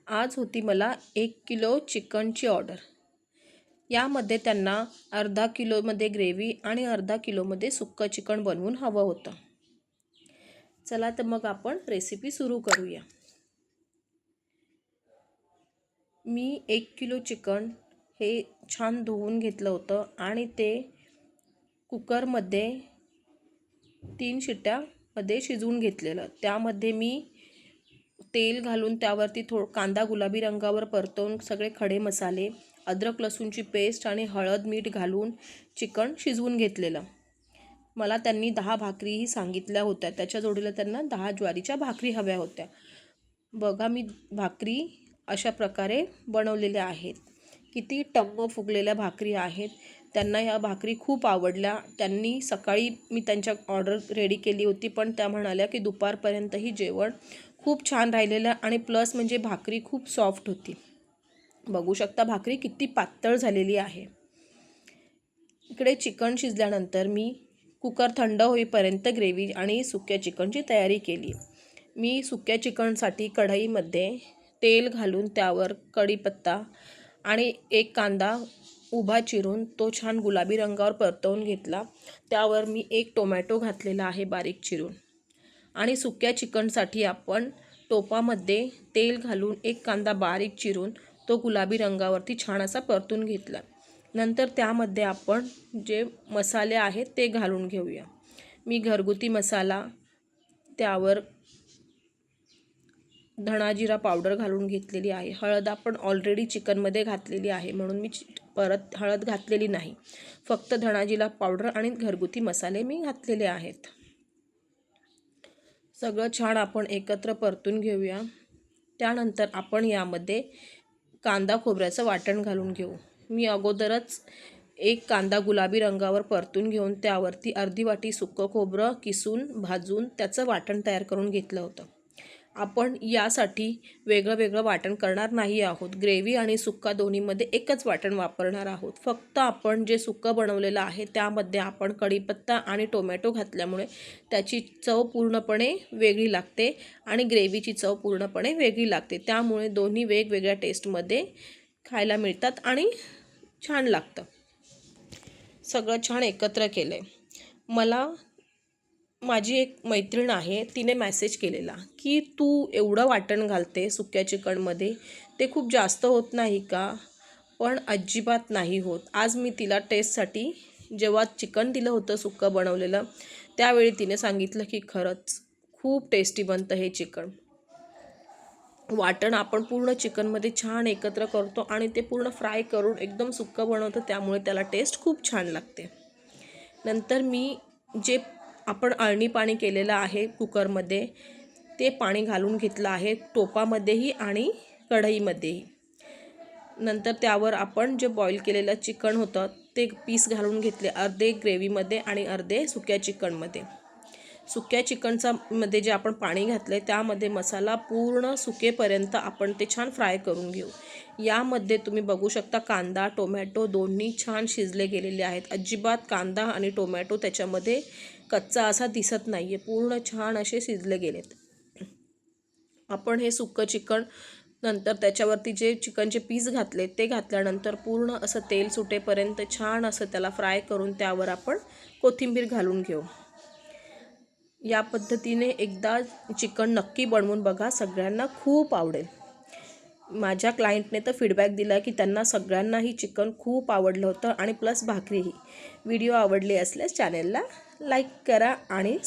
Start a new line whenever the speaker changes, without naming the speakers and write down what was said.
आज होती मला 1 किलो चिकनची ऑर्डर। यामध्ये त्यांना अर्धा किलोमध्ये ग्रेव्ही आणि अर्धा किलोमध्ये सुक्कं चिकन बनवून हवं होतं। चला तर मग आपण रेसिपी सुरू करूया। मी 1 किलो चिकन हे छान धुवून घेतलं होतं आणि ते कुकरमध्ये 3 शिट्ट्यामध्ये शिजवून घेतलेलं। त्यामध्ये मी तेल घालून त्यावरती कांदा गुलाबी रंगावर परतवून सगळे खडे मसाले, अद्रक लसूणची पेस्ट आणि हळद मीठ घालून चिकन शिजवून घेतलेलं। मला त्यांनी 10 भाकरीही सांगितल्या होत्या, त्याच्या जोडीला त्यांना 10 ज्वारीच्या भाकरी हव्या होत्या। बघा मी भाकरी अशा प्रकारे बनवलेल्या आहेत। किती टम्म फुगलेल्या भाकरी आहेत। त्यांना या भाकरी खूप आवडल्या। त्यांनी सकाळी मी त्यांच्या ऑर्डर रेडी केली होती, पण त्या म्हणाल्या की दुपारपर्यंतही जेवण खूप छान राहिलेलं आणि प्लस म्हणजे भाकरी खूप सॉफ्ट होती। बघू शकता भाकरी किती पातळ झालेली आहे। इकडे चिकन शिजल्यानंतर मी कुकर थंड होईपर्यंत ग्रेव्ही आणि सुक्या चिकनची तयारी केली। मी सुक्या चिकनसाठी कढईमध्ये तेल घालून त्यावर कढीपत्ता आणि एक कांदा उभा चिरून तो छान गुलाबी रंगावर परतवून घेतला। त्यावर मी एक टोमॅटो घातलेला आहे बारीक चिरून आणि सुक्या चिकनसाठी आपण टोपामध्ये तेल घालून एक कांदा बारीक चिरून तो गुलाबी रंगावरती छान असा परतून घेतला। नंतर त्यामध्ये आपण जे मसाले आहेत ते घालून घेऊया। मी घरगुती मसाला, त्यावर धणा जिरा पावडर घालून घेतलेली आहे। हळद आपण ऑलरेडी चिकनमध्ये घातलेली आहे म्हणून मी परत हळद घातलेली नाही, फक्त धणा जिरा पावडर आणि घरगुती मसाले मी घातलेले आहेत। सगळं छान आपण एकत्र परतून घेऊया। त्यानंतर आपण यामध्ये कांदा खोबऱ्याचं वाटण घालून घेऊ। मी अगोदरच एक कांदा गुलाबी रंगावर परतून घेऊन त्यावरती अर्धी वाटी सुक्कं खोबरं किसून भाजून त्याचं वाटण तयार करून घेतलं होतं। आपण यासाठी वेगळं वेगळं वाटण करणार नाही आहोत। ग्रेव्ही आणि सुक्का दोन्हीमध्ये एकच वाटण वापरणार आहोत। फक्त आपण जे सुक्कं बनवलेलं आहे त्यामध्ये आपण कढीपत्ता आणि टोमॅटो घातल्यामुळे त्याची चव पूर्णपणे वेगळी लागते आणि ग्रेव्हीची चव पूर्णपणे वेगळी लागते। त्यामुळे दोन्ही वेगवेगळ्या टेस्टमध्ये खायला मिळतात आणि छान लागतं। सगळं छान एकत्र केलं मला माझी एक मैत्रीण आहे, तिने मेसेज केलेला की तू एवढं वाटण घालते सुक्या चिकनमध्ये, ते खूप जास्त होत नाही का? पण अजिबात नाही होत। आज मी तिला टेस्टसाठी जेव्हा चिकन दिलं होतं सुक्कं बनवलेलं, त्यावेळी तिने सांगितलं की खरंच खूप टेस्टी बनतं हे चिकन। वाटण आपण पूर्ण चिकनमध्ये छान एकत्र करतो आणि ते पूर्ण फ्राय करून एकदम सुक्कं बनवतो, त्यामुळे त्याला टेस्ट खूप छान लागते। नंतर मी जे आपण अळणी पाणी केलेलं आहे कुकरमध्ये, ते पाणी घालून घेतलं आहे टोपामध्येही आणि कढईमध्येही। नंतर त्यावर आपण जे बॉईल केलेलं चिकन होतं ते पीस घालून घेतले, अर्धे ग्रेव्हीमध्ये आणि अर्धे सुक्या चिकनमध्ये। सुक्या चिकनमध्ये जे आपण पाणी घातले त्यामध्ये मसाला पूर्ण सुकेपर्यंत आपण ते छान फ्राय करून घेऊ। यामध्ये तुम्ही बघू शकता कांदा टोमॅटो दोन्ही छान शिजले गेलेले आहेत। अजिबात कांदा आणि टोमॅटो त्याच्यामध्ये कच्चा असा दिसत नाही आहे, पूर्ण छान असे शिजले गेलेत। आपण हे सुक्कं चिकन नंतर त्याच्यावरती जे चिकनचे पीस घातले ते घातल्यानंतर पूर्ण असं तेल सुटेपर्यंत छान असं त्याला फ्राय करून त्यावर आपण कोथिंबीर घालून घेऊ। या पद्धतीने एकदा चिकन नक्की बनवून बघा, सगळ्यांना खूप आवडेल। माझ्या क्लायंटने तर फीडबॅक दिला की त्यांना सगळ्यांनाही चिकन खूप आवडलं होतं आणि प्लस भाकरीही। व्हिडिओ आवडले असल्यास चॅनेलला लाईक करा आणि